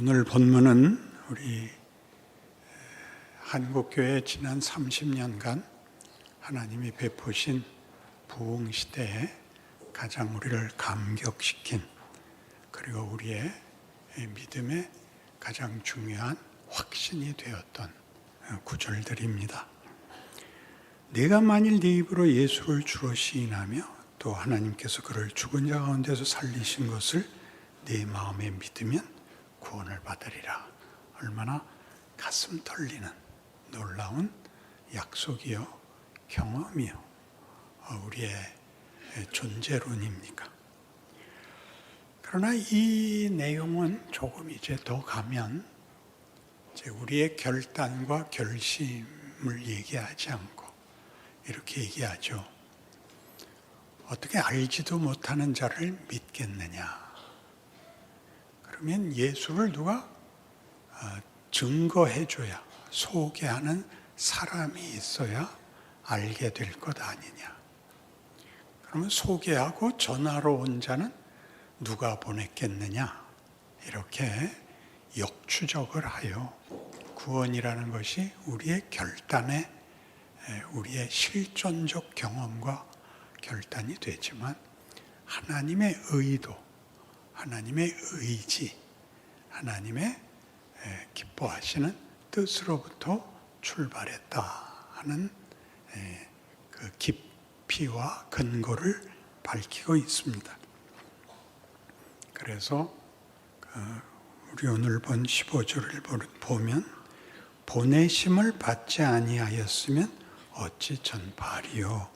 오늘 본문은 우리 한국교회 지난 30년간 하나님이 베푸신 부흥시대에 가장 우리를 감격시킨, 그리고 우리의 믿음의 가장 중요한 확신이 되었던 구절들입니다. 내가 만일 네 입으로 예수를 주로 시인하며 또 하나님께서 그를 죽은 자 가운데서 살리신 것을 네 마음에 믿으면 구원을 받으리라. 얼마나 가슴 떨리는 놀라운 약속이요, 경험이요, 우리의 존재론입니까? 그러나 이 내용은 조금 이제 더 가면 이제 우리의 결단과 결심을 얘기하지 않고 이렇게 얘기하죠. 어떻게 알지도 못하는 자를 믿겠느냐? 그러면 예수를 누가 증거해줘야, 소개하는 사람이 있어야 알게 될 것 아니냐? 그러면 소개하고 전하러 온 자는 누가 보냈겠느냐? 이렇게 역추적을 하여 구원이라는 것이 우리의 결단에, 우리의 실존적 경험과 결단이 되지만 하나님의 의도, 하나님의 의지, 하나님의 기뻐하시는 뜻으로부터 출발했다 하는 그 깊이와 근거를 밝히고 있습니다. 그래서 우리 오늘 본 15절을 보면 보내심을 받지 아니하였으면 어찌 전파하리요.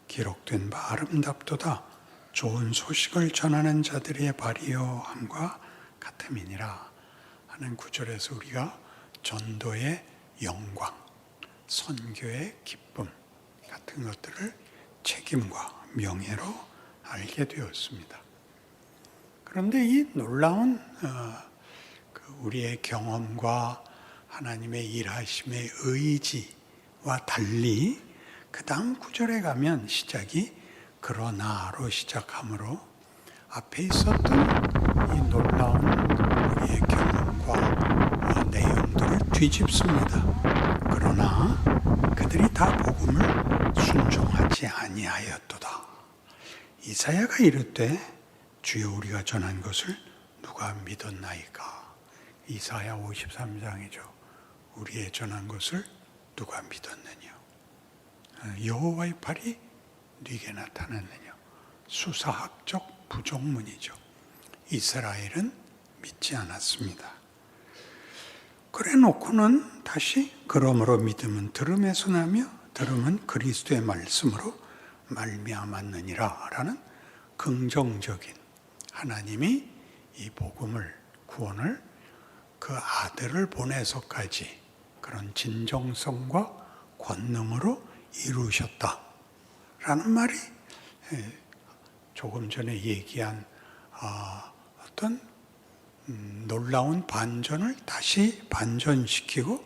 기록된 바 아름답도다. 좋은 소식을 전하는 자들의 발이요 함과 같음이니라 하는 구절에서 우리가 전도의 영광, 선교의 기쁨 같은 것들을 책임과 명예로 알게 되었습니다. 그런데 이 놀라운 우리의 경험과 하나님의 일하심의 의지와 달리 그 다음 구절에 가면 시작이 그러나로 시작하므로 앞에 있었던 이 놀라운 우리의 경험과 내용들을 뒤집습니다. 그러나 그들이 다 복음을 순종하지 아니하였도다. 이사야가 이르되 주여 우리가 전한 것을 누가 믿었나이까. 이사야 53장이죠. 우리의 전한 것을 누가 믿었느냐. 여호와의 팔이 네게 나타났느냐. 수사학적 부족문이죠. 이스라엘은 믿지 않았습니다. 그래 놓고는 다시 그러므로 믿음은 들음에서 나며 들음은 그리스도의 말씀으로 말미암았느니라 라는 긍정적인, 하나님이 이 복음을, 구원을 그 아들을 보내서까지 그런 진정성과 권능으로 이루셨다 라는 말이 조금 전에 얘기한 어떤 놀라운 반전을 다시 반전시키고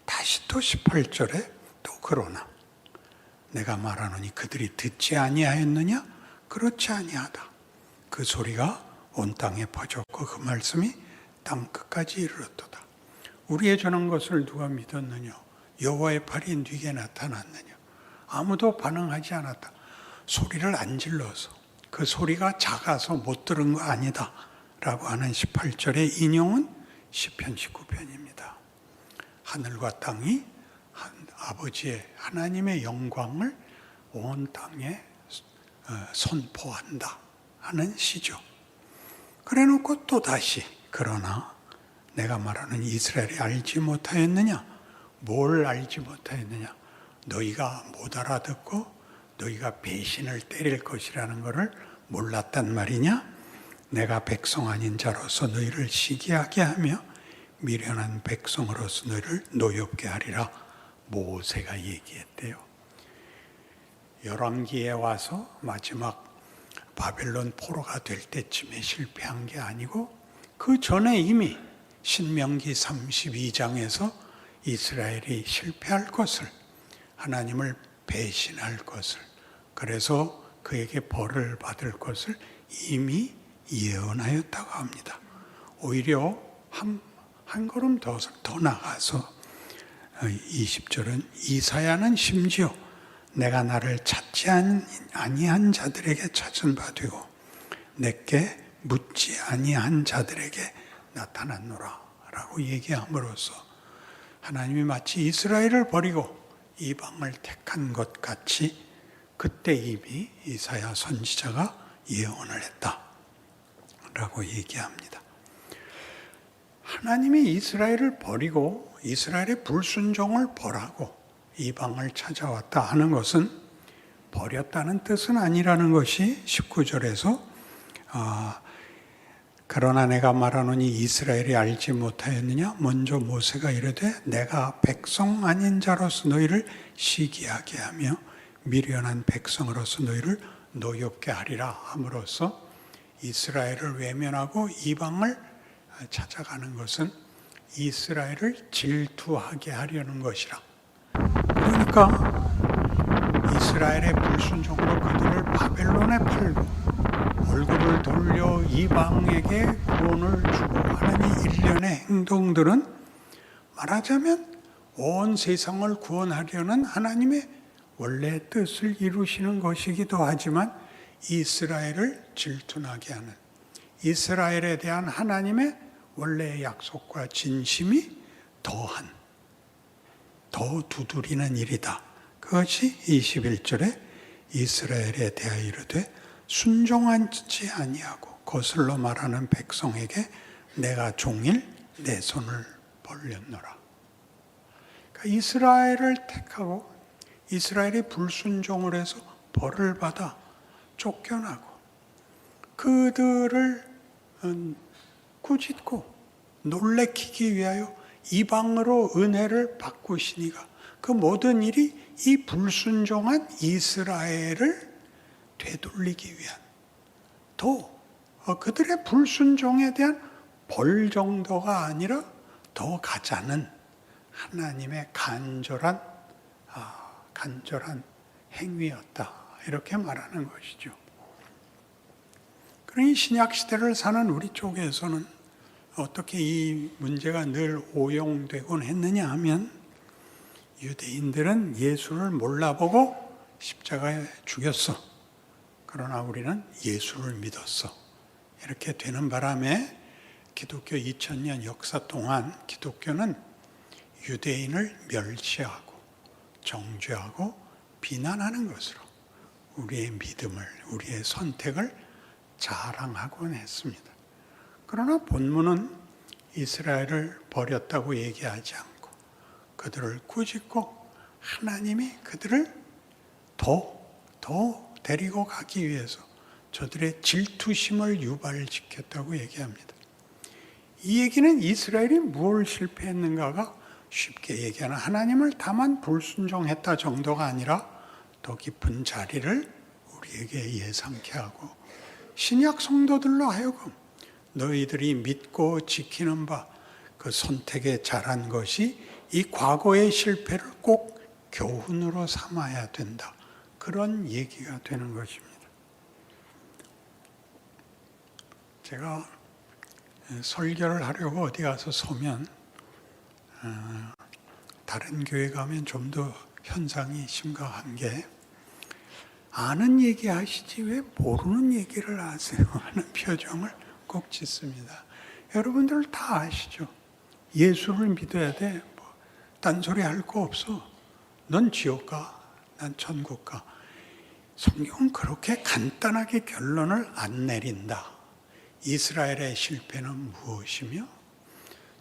다시 또 18절에 또 그러나 내가 말하노니 그들이 듣지 아니하였느냐? 그렇지 아니하다. 그 소리가 온 땅에 퍼졌고 그 말씀이 땅 끝까지 이르렀도다. 우리의 전한 것을 누가 믿었느냐? 여호와의 팔이 네게 나타났느냐? 아무도 반응하지 않았다. 소리를 안 질러서, 그 소리가 작아서 못 들은 거 아니다 라고 하는 18절의 인용은 시편 19편입니다. 하늘과 땅이 아버지의 하나님의 영광을 온 땅에 선포한다 하는 시죠. 그래 놓고 또 다시 그러나 내가 말하는 이스라엘이 알지 못하였느냐? 뭘 알지 못하였느냐? 너희가 못 알아듣고 너희가 배신을 때릴 것이라는 것을 몰랐단 말이냐? 내가 백성 아닌 자로서 너희를 시기하게 하며 미련한 백성으로서 너희를 노엽게 하리라. 모세가 얘기했대요. 열왕기에 와서 마지막 바벨론 포로가 될 때쯤에 실패한 게 아니고 그 전에 이미 신명기 32장에서 이스라엘이 실패할 것을, 하나님을 배신할 것을, 그래서 그에게 벌을 받을 것을 이미 예언하였다고 합니다. 오히려 한 걸음 더 나가서 20절은 이사야는 심지어 내가 나를 찾지 아니한 자들에게 찾은 바 되고 내게 묻지 아니한 자들에게 나타났노라 라고 얘기함으로써 하나님이 마치 이스라엘을 버리고 이방을 택한 것 같이 그때 이미 이사야 선지자가 예언을 했다 라고 얘기합니다. 하나님이 이스라엘을 버리고 이스라엘의 불순종을 벌하고 이방을 찾아왔다 하는 것은 버렸다는 뜻은 아니라는 것이 19절에서 그러나 내가 말하노니 이스라엘이 알지 못하였느냐 먼저 모세가 이르되 내가 백성 아닌 자로서 너희를 시기하게 하며 미련한 백성으로서 너희를 노엽게 하리라 함으로써 이스라엘을 외면하고 이방을 찾아가는 것은 이스라엘을 질투하게 하려는 것이라. 그러니까 이스라엘의 불순종으로 그들을 바벨론에 팔고 얼굴을 돌려 이방에게 구원을 주고 하는 일련의 행동들은 말하자면 온 세상을 구원하려는 하나님의 원래 뜻을 이루시는 것이기도 하지만 이스라엘을 질투나게 하는 이스라엘에 대한 하나님의 원래의 약속과 진심이 더 두드리는 일이다. 그것이 21절에 이스라엘에 대하여 이르되 순종하지 아니하고 거슬러 말하는 백성에게 내가 종일 내 손을 벌렸노라. 그러니까 이스라엘을 택하고 이스라엘이 불순종을 해서 벌을 받아 쫓겨나고 그들을 꾸짖고 놀래키기 위하여 이방으로 은혜를 바꾸시니가 그 모든 일이 이 불순종한 이스라엘을 되돌리기 위한 그들의 불순종에 대한 벌 정도가 아니라 더 가자는 하나님의 간절한 행위였다 이렇게 말하는 것이죠. 그러니 신약 시대를 사는 우리 쪽에서는 어떻게 이 문제가 늘 오용되곤 했느냐 하면 유대인들은 예수를 몰라보고 십자가에 죽였어. 그러나 우리는 예수를 믿었어. 이렇게 되는 바람에 기독교 2000년 역사 동안 기독교는 유대인을 멸시하고 정죄하고 비난하는 것으로 우리의 믿음을, 우리의 선택을 자랑하곤 했습니다. 그러나 본문은 이스라엘을 버렸다고 얘기하지 않고 그들을 꾸짖고 하나님이 그들을 더 데리고 가기 위해서 저들의 질투심을 유발시켰다고 얘기합니다. 이 얘기는 이스라엘이 무엇을 실패했는가가 쉽게 얘기하는 하나님을 다만 불순종했다 정도가 아니라 더 깊은 자리를 우리에게 예상케 하고 신약 성도들로 하여금 너희들이 믿고 지키는 바 그 선택에 잘한 것이 이 과거의 실패를 꼭 교훈으로 삼아야 된다. 그런 얘기가 되는 것입니다. 제가 설교를 하려고 어디 가서 서면 다른 교회 가면 좀 더 현상이 심각한 게 아는 얘기 하시지 왜 모르는 얘기를 하세요 하는 표정을 꼭 짓습니다. 여러분들 다 아시죠? 예수를 믿어야 돼. 딴소리 할 거 없어. 넌 지옥 가, 난 천국 가. 성경은 그렇게 간단하게 결론을 안 내린다. 이스라엘의 실패는 무엇이며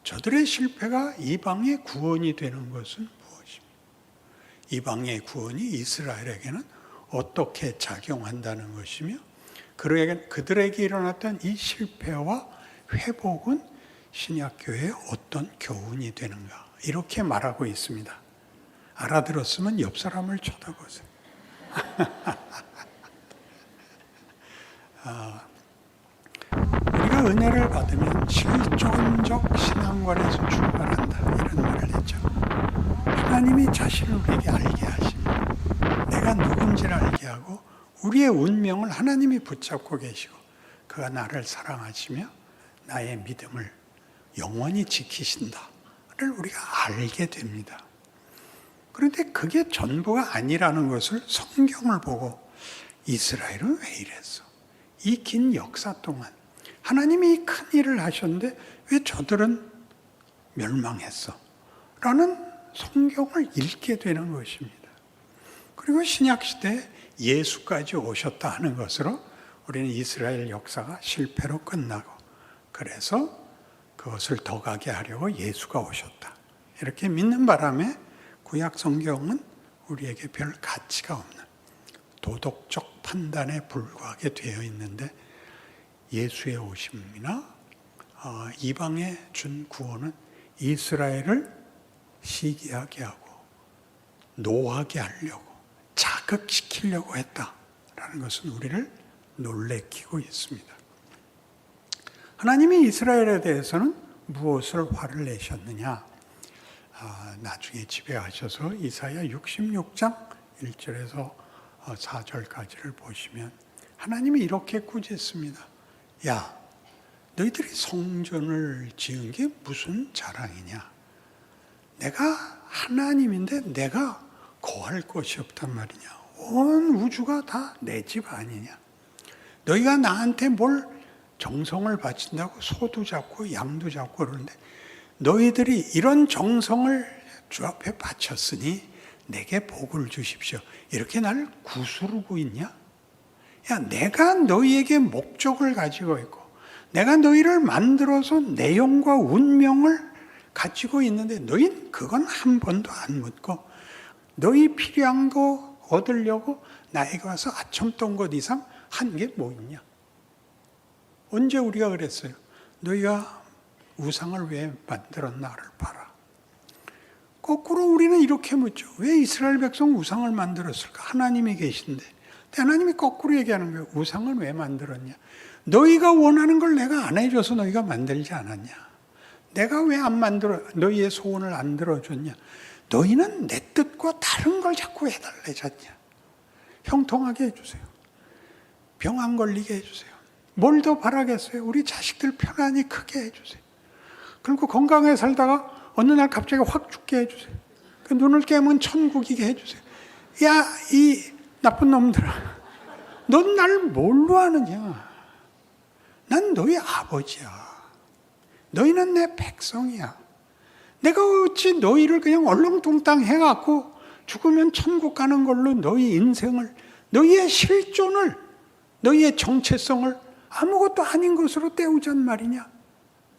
저들의 실패가 이방의 구원이 되는 것은 무엇이며 이방의 구원이 이스라엘에게는 어떻게 작용한다는 것이며 그들에게 일어났던 이 실패와 회복은 신약교회에 어떤 교훈이 되는가 이렇게 말하고 있습니다. 알아들었으면 옆 사람을 쳐다보세요. 우리가 은혜를 받으면 실존적 신앙관에서 출발한다 이런 말을 했죠. 하나님이 자신을 우리에게 알게 하십니다. 내가 누군지를 알게 하고 우리의 운명을 하나님이 붙잡고 계시고 그가 나를 사랑하시며 나의 믿음을 영원히 지키신다를 우리가 알게 됩니다. 그런데 그게 전부가 아니라는 것을 성경을 보고 이스라엘은 왜 이랬어? 이 긴 역사 동안 하나님이 큰 일을 하셨는데 왜 저들은 멸망했어? 라는 성경을 읽게 되는 것입니다. 그리고 신약시대에 예수까지 오셨다 하는 것으로 우리는 이스라엘 역사가 실패로 끝나고, 그래서 그것을 더 가게 하려고 예수가 오셨다, 이렇게 믿는 바람에 구약 성경은 우리에게 별 가치가 없는 도덕적 판단에 불과하게 되어 있는데, 예수의 오심이나 이방에 준 구원은 이스라엘을 시기하게 하고 노하게 하려고 자극시키려고 했다라는 것은 우리를 놀래키고 있습니다. 하나님이 이스라엘에 대해서는 무엇을 화를 내셨느냐? 나중에 집에 가셔서 이사야 66장 1절에서 4절까지를 보시면 하나님이 이렇게 꾸짖습니다. 야, 너희들이 성전을 지은 게 무슨 자랑이냐? 내가 하나님인데 내가 거할 것이 없단 말이냐? 온 우주가 다 내 집 아니냐? 너희가 나한테 뭘 정성을 바친다고 소도 잡고 양도 잡고 그러는데, 너희들이 이런 정성을 주 앞에 바쳤으니 내게 복을 주십시오, 이렇게 나를 구스르고 있냐? 야, 내가 너희에게 목적을 가지고 있고 내가 너희를 만들어서 내용과 운명을 가지고 있는데 너희는 그건 한 번도 안 묻고 너희 필요한 거 얻으려고 나에게 와서 아첨던 것 이상 한 게 뭐 있냐? 언제 우리가 그랬어요? 너희가 우상을 왜 만들었나를 봐라. 거꾸로 우리는 이렇게 묻죠. 왜 이스라엘 백성 우상을 만들었을까? 하나님이 계신데. 하나님이 거꾸로 얘기하는 거예요. 우상을 왜 만들었냐? 너희가 원하는 걸 내가 안 해줘서 너희가 만들지 않았냐? 내가 왜 안 만들어, 너희의 소원을 안 들어줬냐? 너희는 내 뜻과 다른 걸 자꾸 해달래졌냐? 형통하게 해주세요. 병 안 걸리게 해주세요. 뭘 더 바라겠어요? 우리 자식들 편안히 크게 해주세요. 그리고 건강하게 살다가 어느 날 갑자기 확 죽게 해주세요. 그 눈을 깨면 천국이게 해주세요. 야, 이 나쁜 놈들아, 넌 날 뭘로 아느냐? 난 너희 아버지야. 너희는 내 백성이야. 내가 어찌 너희를 그냥 얼렁뚱땅 해갖고 죽으면 천국 가는 걸로 너희 인생을, 너희의 실존을, 너희의 정체성을 아무것도 아닌 것으로 때우잔 말이냐?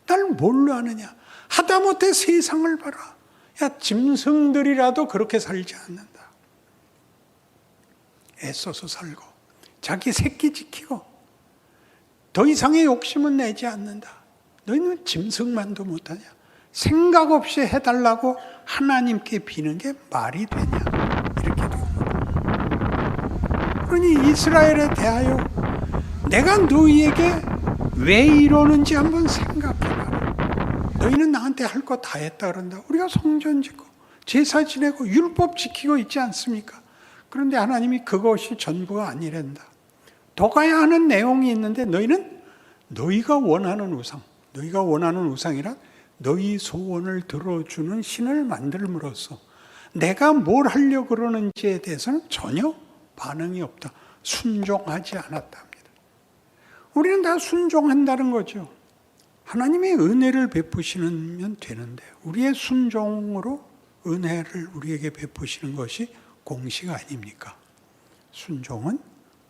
날 뭘로 아느냐? 하다못해 세상을 봐라. 야, 짐승들이라도 그렇게 살지 않는다. 애써서 살고 자기 새끼 지키고 더 이상의 욕심은 내지 않는다. 너희는 짐승만도 못하냐? 생각 없이 해달라고 하나님께 비는 게 말이 되냐? 이렇게 됩니다. 그러니 이스라엘에 대하여 내가 너희에게 왜 이러는지 한번 생각해봐라. 너희는 나한테 할 거 다 했다 그런다. 우리가 성전 짓고 제사 지내고 율법 지키고 있지 않습니까? 그런데 하나님이 그것이 전부가 아니란다. 더 가야 하는 내용이 있는데 너희는 너희가 원하는 우상, 너희가 원하는 우상이란 너희 소원을 들어주는 신을 만들므로써 내가 뭘 하려고 그러는지에 대해서는 전혀 반응이 없다. 순종하지 않았답니다. 우리는 다 순종한다는 거죠. 하나님의 은혜를 베푸시면 되는데 우리의 순종으로 은혜를 우리에게 베푸시는 것이 공식 아닙니까? 순종은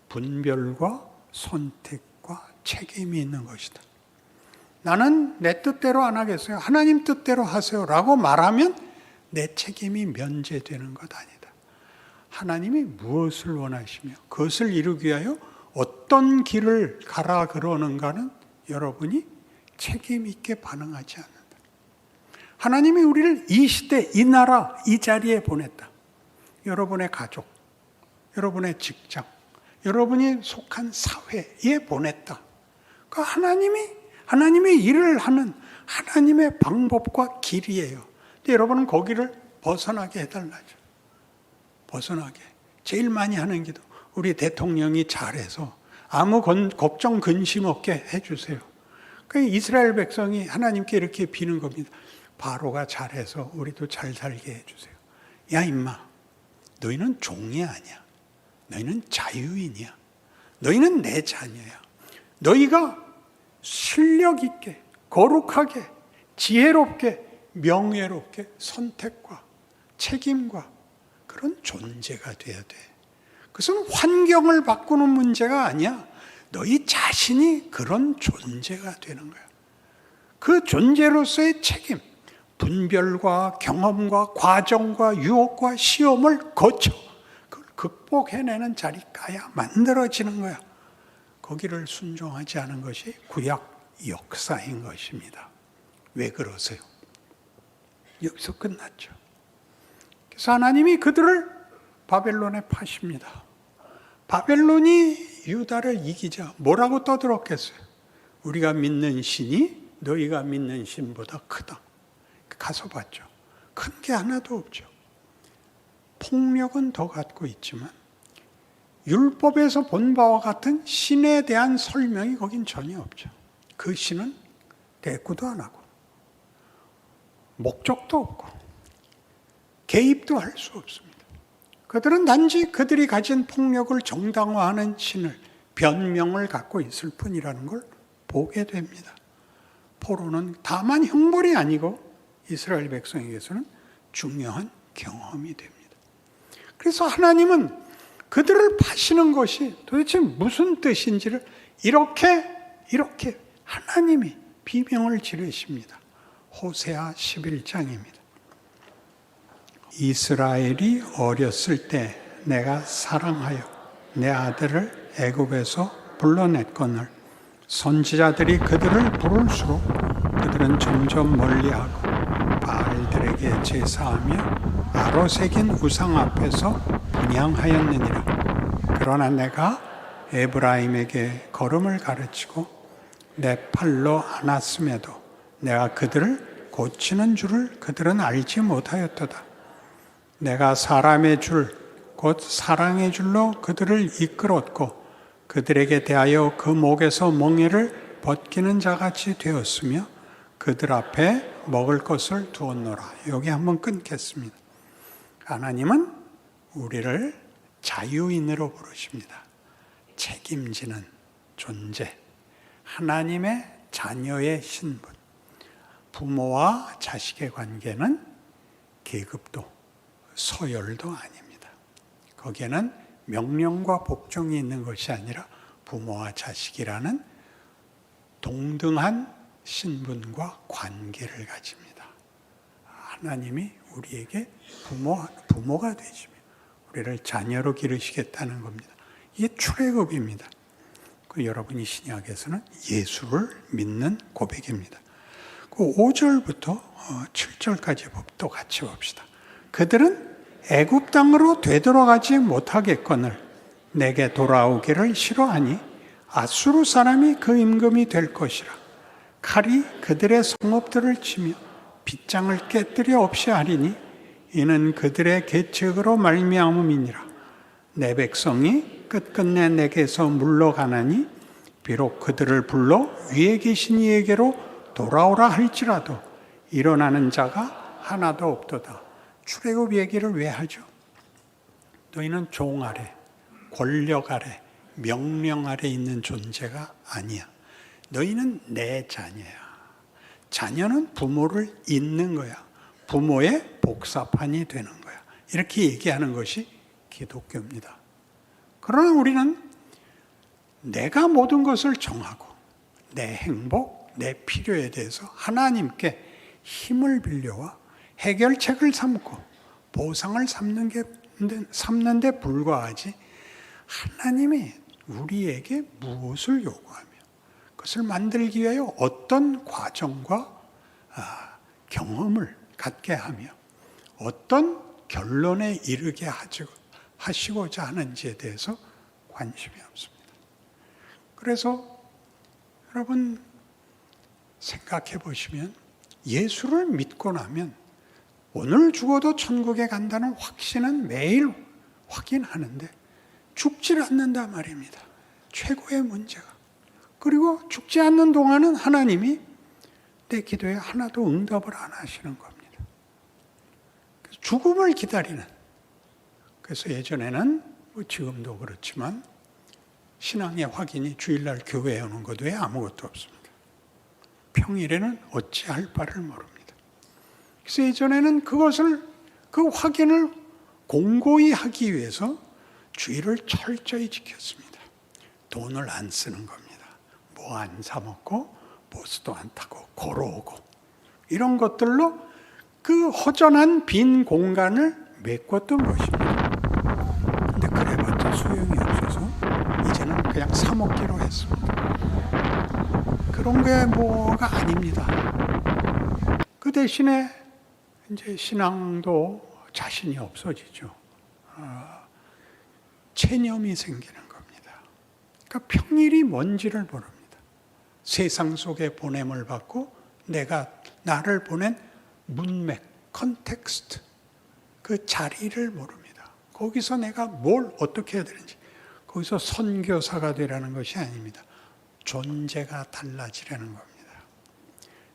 분별과 선택과 책임이 있는 것이다. 나는 내 뜻대로 안 하겠어요. 하나님 뜻대로 하세요 라고 말하면 내 책임이 면제되는 것 아니다. 하나님이 무엇을 원하시며 그것을 이루기 위하여 어떤 길을 가라 그러는가는 여러분이 책임 있게 반응하지 않는다. 하나님이 우리를 이 시대, 이 나라, 이 자리에 보냈다. 여러분의 가족, 여러분의 직장, 여러분이 속한 사회에 보냈다. 그 하나님의 일을 하는 하나님의 방법과 길이에요. 근데 여러분은 거기를 벗어나게 해달라죠. 벗어나게. 제일 많이 하는 기도. 우리 대통령이 잘해서 아무 걱정 근심 없게 해주세요. 그 이스라엘 백성이 하나님께 이렇게 비는 겁니다. 바로가 잘해서 우리도 잘 살게 해주세요. 야 임마, 너희는 종이 아니야. 너희는 자유인이야. 너희는 내 자녀야. 너희가 실력 있게, 거룩하게, 지혜롭게, 명예롭게 선택과 책임과 그런 존재가 돼야 돼. 그것은 환경을 바꾸는 문제가 아니야. 너희 자신이 그런 존재가 되는 거야. 그 존재로서의 책임, 분별과 경험과 과정과 유혹과 시험을 거쳐 그걸 극복해내는 자리가야 만들어지는 거야. 거기를 순종하지 않은 것이 구약 역사인 것입니다. 왜 그러세요? 여기서 끝났죠. 그래서 하나님이 그들을 바벨론에 파십니다. 바벨론이 유다를 이기자 뭐라고 떠들었겠어요? 우리가 믿는 신이 너희가 믿는 신보다 크다. 가서 봤죠. 큰 게 하나도 없죠. 폭력은 더 갖고 있지만 율법에서 본 바와 같은 신에 대한 설명이 거긴 전혀 없죠. 그 신은 대꾸도 안 하고 목적도 없고 개입도 할 수 없습니다. 그들은 단지 그들이 가진 폭력을 정당화하는 신을, 변명을 갖고 있을 뿐이라는 걸 보게 됩니다. 포로는 다만 형벌이 아니고 이스라엘 백성에게서는 중요한 경험이 됩니다. 그래서 하나님은 그들을 파시는 것이 도대체 무슨 뜻인지를 이렇게 하나님이 비명을 지르십니다. 호세아 11장입니다. 이스라엘이 어렸을 때 내가 사랑하여 내 아들을 애굽에서 불러냈거늘 선지자들이 그들을 부를수록 그들은 점점 멀리하고 바알들에게 제사하며 아로새긴 우상 앞에서 분향하였느니라. 그러나 내가 에브라임에게 걸음을 가르치고 내 팔로 안았음에도 내가 그들을 고치는 줄을 그들은 알지 못하였도다. 내가 사람의 줄, 곧 사랑의 줄로 그들을 이끌었고 그들에게 대하여 그 목에서 멍에를 벗기는 자같이 되었으며 그들 앞에 먹을 것을 두었노라. 여기 한번 끊겠습니다. 하나님은 우리를 자유인으로 부르십니다. 책임지는 존재, 하나님의 자녀의 신분. 부모와 자식의 관계는 계급도 서열도 아닙니다. 거기에는 명령과 복종이 있는 것이 아니라 부모와 자식이라는 동등한 신분과 관계를 가집니다. 하나님이 우리에게 부모가 되시며 우리를 자녀로 기르시겠다는 겁니다. 이게 출애굽입니다. 여러분이 신약에서는 예수를 믿는 고백입니다. 5절부터 7절까지 또 같이 봅시다. 그들은 애굽 땅으로 되돌아가지 못하겠거늘 내게 돌아오기를 싫어하니 아수르 사람이 그 임금이 될 것이라. 칼이 그들의 성읍들을 치며 빗장을 깨뜨려 없이 하리니 이는 그들의 계책으로 말미암음이니라. 내 백성이 끝끝내 내게서 물러가나니 비록 그들을 불러 위에 계신 이에게로 돌아오라 할지라도 일어나는 자가 하나도 없도다. 출애굽 얘기를 왜 하죠? 너희는 종 아래, 권력 아래, 명령 아래 있는 존재가 아니야. 너희는 내 자녀야. 자녀는 부모를 잇는 거야. 부모의 복사판이 되는 거야. 이렇게 얘기하는 것이 기독교입니다. 그러나 우리는 내가 모든 것을 정하고 내 행복, 내 필요에 대해서 하나님께 힘을 빌려와 해결책을 삼고 보상을 삼는 데 불과하지 하나님이 우리에게 무엇을 요구하며 그것을 만들기 위하여 어떤 과정과 경험을 갖게 하며 어떤 결론에 이르게 하시고자 하는지에 대해서 관심이 없습니다. 그래서 여러분 생각해 보시면 예수를 믿고 나면 오늘 죽어도 천국에 간다는 확신은 매일 확인하는데 죽질 않는다 말입니다. 최고의 문제가. 그리고 죽지 않는 동안은 하나님이 내 기도에 하나도 응답을 안 하시는 겁니다. 죽음을 기다리는. 그래서 예전에는 지금도 그렇지만 신앙의 확인이 주일날 교회에 오는 것 외에 아무것도 없습니다. 평일에는 어찌할 바를 모릅니다. 그래서 예전에는 그 확인을 공고히 하기 위해서 주일을 철저히 지켰습니다. 돈을 안 쓰는 겁니다. 뭐 안 사 먹고 버스도 안 타고 걸어오고 이런 것들로 그 허전한 빈 공간을 메꿨던 것입니다. 근데 그래봤자 소용이 없어서 이제는 그냥 사 먹기로 했습니다. 그런 게 뭐가 아닙니다. 그 대신에 이제 신앙도 자신이 없어지죠. 체념이 생기는 겁니다. 그러니까 평일이 뭔지를 모릅니다. 세상 속에 보냄을 받고 나를 보낸 문맥, 컨텍스트, 그 자리를 모릅니다. 거기서 내가 뭘 어떻게 해야 되는지, 거기서 선교사가 되라는 것이 아닙니다. 존재가 달라지라는 겁니다.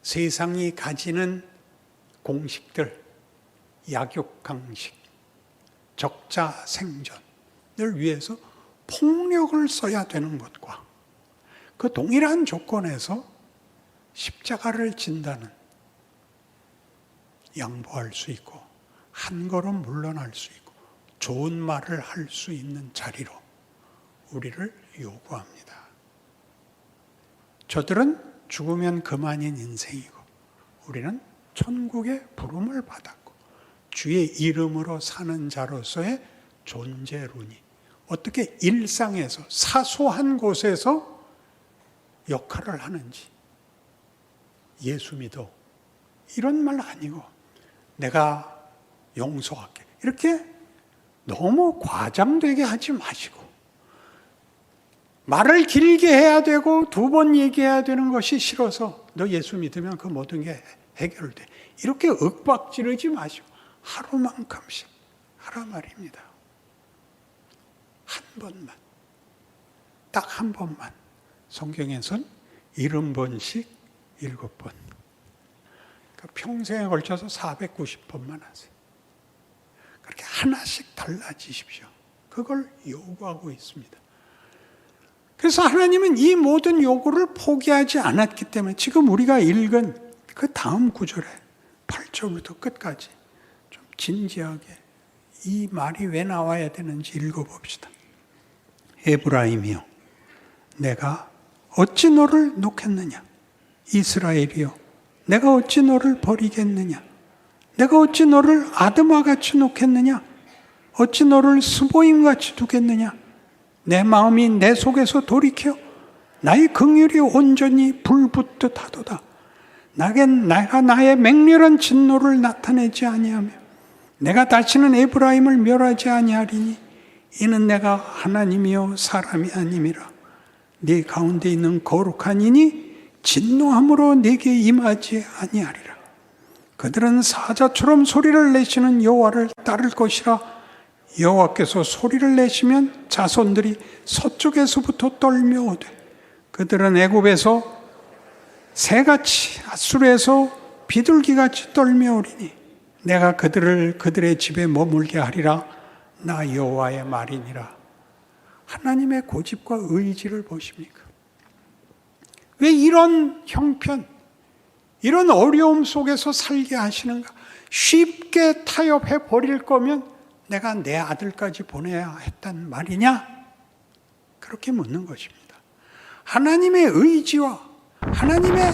세상이 가지는 공식들, 약육강식, 적자생존을 위해서 폭력을 써야 되는 것과 그 동일한 조건에서 십자가를 진다는 양보할 수 있고 한 걸음 물러날 수 있고 좋은 말을 할 수 있는 자리로 우리를 요구합니다. 저들은 죽으면 그만인 인생이고 우리는 천국의 부름을 받았고 주의 이름으로 사는 자로서의 존재론이 어떻게 일상에서 사소한 곳에서 역할을 하는지 예수 믿어 이런 말 아니고 내가 용서할게 이렇게 너무 과장되게 하지 마시고 말을 길게 해야 되고 두 번 얘기해야 되는 것이 싫어서 너 예수 믿으면 그 모든 게 해결돼 이렇게 윽박지르지 마시고 하루만큼씩 하라 말입니다. 한 번만 딱 한 번만 성경에선 70번씩 7번 그러니까 평생에 걸쳐서 490번만 하세요. 그렇게 하나씩 달라지십시오. 그걸 요구하고 있습니다. 그래서 하나님은 이 모든 요구를 포기하지 않았기 때문에 지금 우리가 읽은 그 다음 구절에 8절부터 끝까지 좀 진지하게 이 말이 왜 나와야 되는지 읽어봅시다. 에브라임이요 내가 어찌 너를 놓겠느냐 이스라엘이요 내가 어찌 너를 버리겠느냐 내가 어찌 너를 아드마같이 놓겠느냐 어찌 너를 스보임같이 두겠느냐 내 마음이 내 속에서 돌이켜 나의 긍휼이 온전히 불붙듯 하도다 내가 나의 맹렬한 진노를 나타내지 아니하며 내가 다시는 에브라임을 멸하지 아니하리니 이는 내가 하나님이요 사람이 아님이라 네 가운데 있는 거룩한 이니 진노함으로 네게 임하지 아니하리라. 그들은 사자처럼 소리를 내시는 여호와를 따를 것이라. 여호와께서 소리를 내시면 자손들이 서쪽에서부터 떨며 오되 그들은 애굽에서 새같이 앗수르에서 비둘기같이 떨며 오리니 내가 그들을 그들의 집에 머물게 하리라. 나 여호와의 말이니라. 하나님의 고집과 의지를 보십니까? 왜 이런 형편, 이런 어려움 속에서 살게 하시는가? 쉽게 타협해 버릴 거면 내가 내 아들까지 보내야 했단 말이냐? 그렇게 묻는 것입니다. 하나님의 의지와 하나님의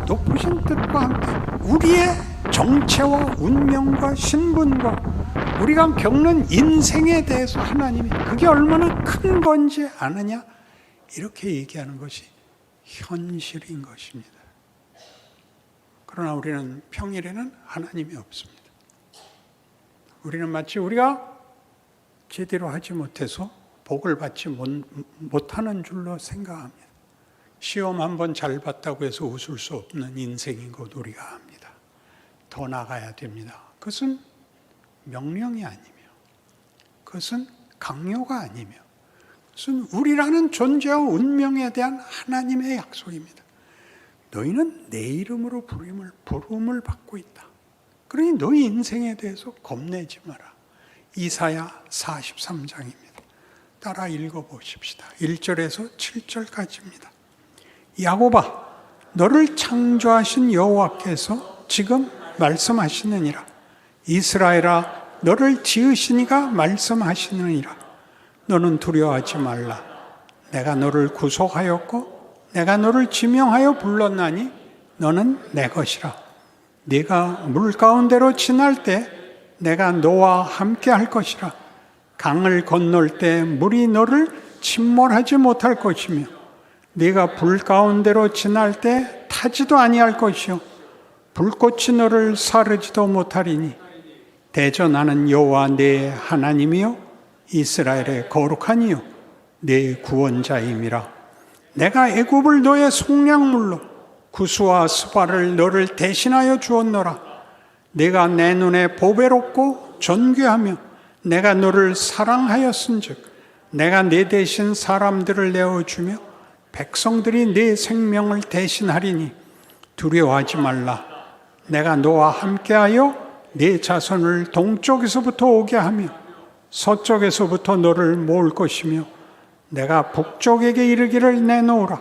높으신 뜻과 함께 우리의 정체와 운명과 신분과 우리가 겪는 인생에 대해서 하나님이 그게 얼마나 큰 건지 아느냐? 이렇게 얘기하는 것이 현실인 것입니다. 그러나 우리는 평일에는 하나님이 없습니다. 우리는 마치 우리가 제대로 하지 못해서 복을 받지 못하는 줄로 생각합니다. 시험 한번 잘 봤다고 해서 웃을 수 없는 인생인 것 우리가 압니다. 더 나가야 됩니다. 그것은 명령이 아니며 그것은 강요가 아니며 그것은 우리라는 존재와 운명에 대한 하나님의 약속입니다. 너희는 내 이름으로 부름을 받고 있다. 그러니 너희 인생에 대해서 겁내지 마라. 이사야 43장입니다. 따라 읽어보십시다. 1절에서 7절까지입니다. 야곱아, 너를 창조하신 여호와께서 지금 말씀하시느니라. 이스라엘아, 너를 지으시니가 말씀하시느니라. 너는 두려워하지 말라. 내가 너를 구속하였고 내가 너를 지명하여 불렀나니 너는 내 것이라. 네가 물 가운데로 지날 때 내가 너와 함께 할 것이라. 강을 건널 때 물이 너를 침몰하지 못할 것이며 네가 불 가운데로 지날 때 타지도 아니할 것이요 불꽃이 너를 사르지도 못하리니 대저 나는 여호와 네 하나님이요 이스라엘의 거룩한 이요 네 구원자임이라. 내가 애굽을 너의 속량물로 구스와 스바를 너를 대신하여 주었노라. 내가 내 눈에 보배롭고 존귀하며 내가 너를 사랑하였은즉 내가 네 대신 사람들을 내어주며 백성들이 네 생명을 대신하리니 두려워하지 말라. 내가 너와 함께하여 네 자손을 동쪽에서부터 오게 하며 서쪽에서부터 너를 모을 것이며 내가 북쪽에게 이르기를 내놓으라.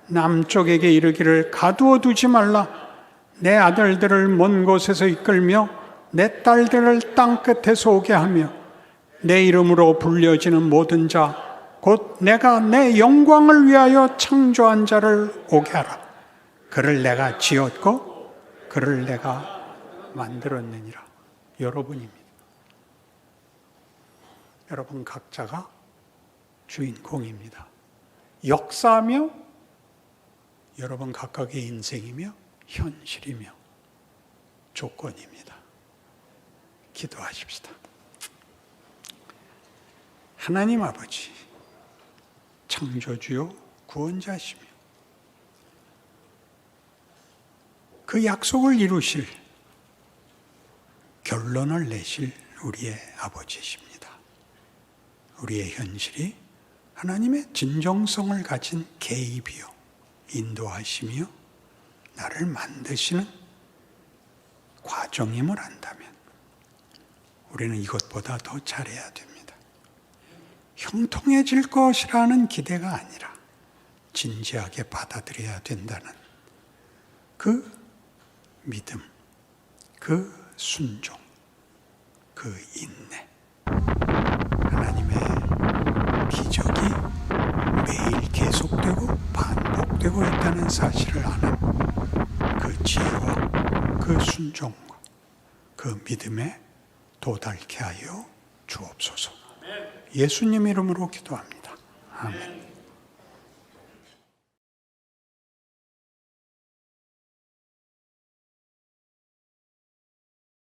남쪽에게 이르기를 가두어 두지 말라. 내 아들들을 먼 곳에서 이끌며 내 딸들을 땅끝에서 오게 하며 내 이름으로 불려지는 모든 자 곧 내가 내 영광을 위하여 창조한 자를 오게 하라. 그를 내가 지었고 그를 내가 만들었느니라. 여러분입니다. 여러분 각자가 주인공입니다. 역사며 여러분 각각의 인생이며 현실이며 조건입니다. 기도하십시다. 하나님 아버지, 창조주요 구원자시며 그 약속을 이루실 결론을 내실 우리의 아버지십니다. 우리의 현실이 하나님의 진정성을 가진 개입이요 인도하시며 나를 만드시는 과정임을 안다면 우리는 이것보다 더 잘해야 됩니다. 형통해질 것이라는 기대가 아니라 진지하게 받아들여야 된다는 그 믿음, 그 순종, 그 인내, 하나님의 기적이 매일 계속되고 반복되고 있다는 사실을 아는 그 지혜와 그 순종과 그 믿음에 도달케 하여 주옵소서. 예수님 이름으로 기도합니다. 아멘.